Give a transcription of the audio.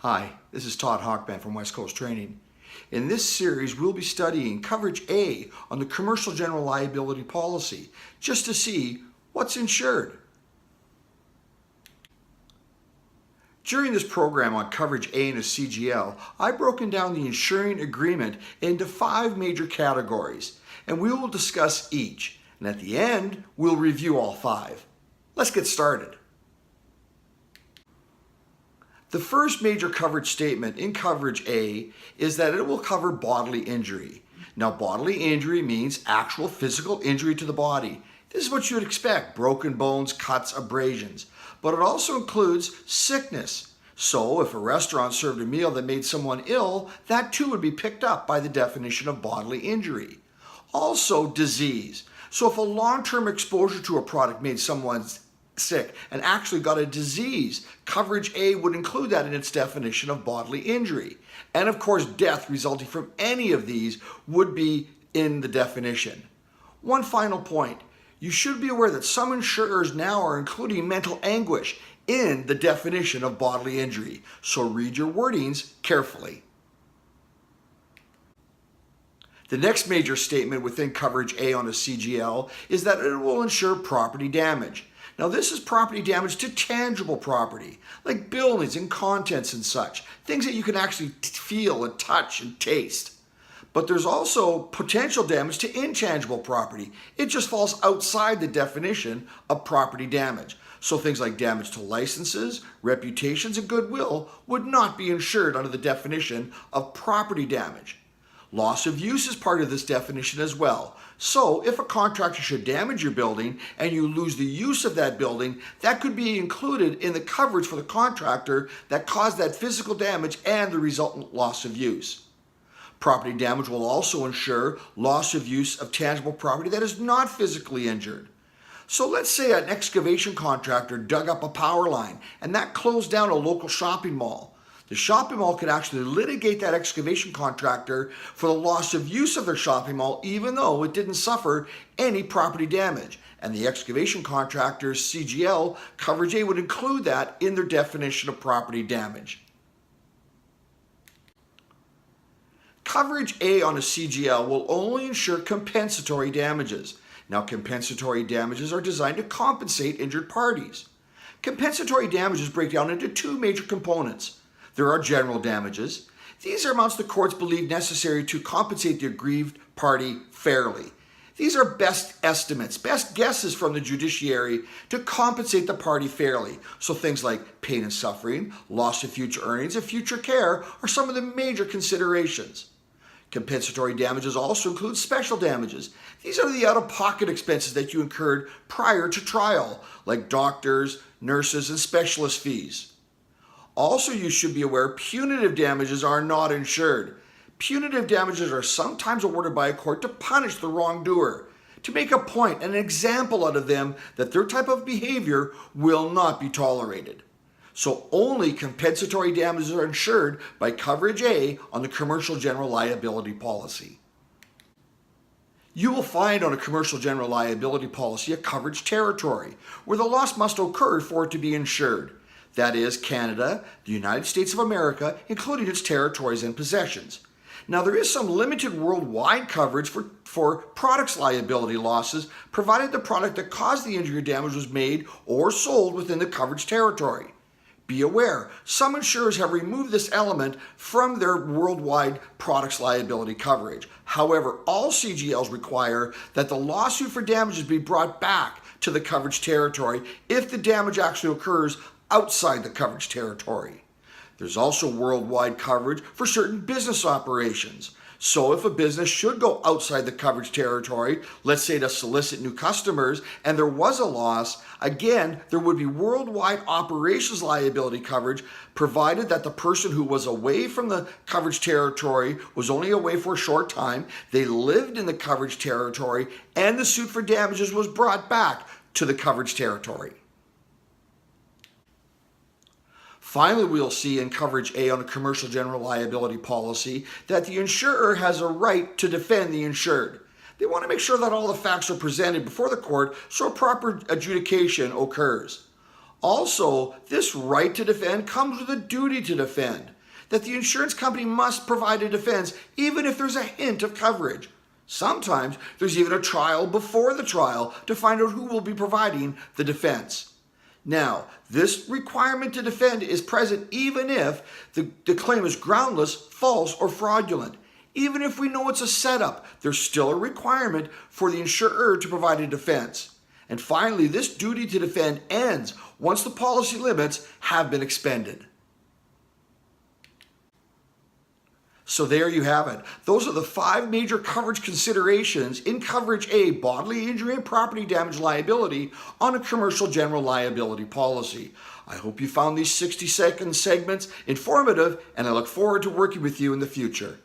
Hi, this is Todd Hochman from West Coast Training. In this series, we'll be studying Coverage A on the Commercial General Liability Policy, just to see what's insured. During this program on Coverage A in a CGL, I've broken down the insuring agreement into 5 major categories, and we will discuss each. And at the end, we'll review all 5. Let's get started. The first major coverage statement in Coverage A is that it will cover bodily injury. Now, bodily injury means actual physical injury to the body. This is what you would expect: broken bones, cuts, abrasions. But it also includes sickness. So if a restaurant served a meal that made someone ill, that too would be picked up by the definition of bodily injury. Also, disease. So if a long-term exposure to a product made someone sick and actually got a disease, Coverage A would include that in its definition of bodily injury. And of course, death resulting from any of these would be in the definition. One final point: you should be aware that some insurers now are including mental anguish in the definition of bodily injury, so read your wordings carefully. The next major statement within Coverage A on a CGL is that it will insure property damage. Now, this is property damage to tangible property, like buildings and contents and such, things that you can actually feel and touch and taste. But there's also potential damage to intangible property. It just falls outside the definition of property damage. So things like damage to licenses, reputations, and goodwill would not be insured under the definition of property damage. Loss of use is part of this definition as well. So if a contractor should damage your building and you lose the use of that building, that could be included in the coverage for the contractor that caused that physical damage and the resultant loss of use. Property damage will also insure loss of use of tangible property that is not physically injured. So let's say an excavation contractor dug up a power line and that closed down a local shopping mall. The shopping mall could actually litigate that excavation contractor for the loss of use of their shopping mall, even though it didn't suffer any property damage. And the excavation contractor's CGL Coverage A would include that in their definition of property damage. Coverage A on a CGL will only insure compensatory damages. Now, compensatory damages are designed to compensate injured parties. Compensatory damages break down into 2 major components. There are general damages. These are amounts the courts believe necessary to compensate the aggrieved party fairly. These are best estimates, best guesses from the judiciary to compensate the party fairly. So things like pain and suffering, loss of future earnings, and future care are some of the major considerations. Compensatory damages also include special damages. These are the out-of-pocket expenses that you incurred prior to trial, like doctors, nurses, and specialist fees. Also, you should be aware punitive damages are not insured. Punitive damages are sometimes awarded by a court to punish the wrongdoer, to make a point, an example out of them that their type of behavior will not be tolerated. So only compensatory damages are insured by Coverage A on the Commercial General Liability Policy. You will find on a Commercial General Liability Policy a coverage territory where the loss must occur for it to be insured. That is Canada, the United States of America, including its territories and possessions. Now, there is some limited worldwide coverage for products liability losses, provided the product that caused the injury or damage was made or sold within the coverage territory. Be aware, some insurers have removed this element from their worldwide products liability coverage. However, all CGLs require that the lawsuit for damages be brought back to the coverage territory if the damage actually occurs outside the coverage territory. There's also worldwide coverage for certain business operations. So if a business should go outside the coverage territory, let's say to solicit new customers, and there was a loss, again, there would be worldwide operations liability coverage, provided that the person who was away from the coverage territory was only away for a short time, they lived in the coverage territory, and the suit for damages was brought back to the coverage territory. Finally, we'll see in Coverage A on a Commercial General Liability Policy that the insurer has a right to defend the insured. They want to make sure that all the facts are presented before the court so a proper adjudication occurs. Also, this right to defend comes with a duty to defend, that the insurance company must provide a defense even if there's a hint of coverage. Sometimes there's even a trial before the trial to find out who will be providing the defense. Now, this requirement to defend is present even if the claim is groundless, false, or fraudulent. Even if we know it's a setup, there's still a requirement for the insurer to provide a defense. And finally, this duty to defend ends once the policy limits have been expended. So there you have it. Those are the 5 major coverage considerations in Coverage A, bodily injury and property damage liability on a commercial general liability policy. I hope you found these 60-second segments informative, and I look forward to working with you in the future.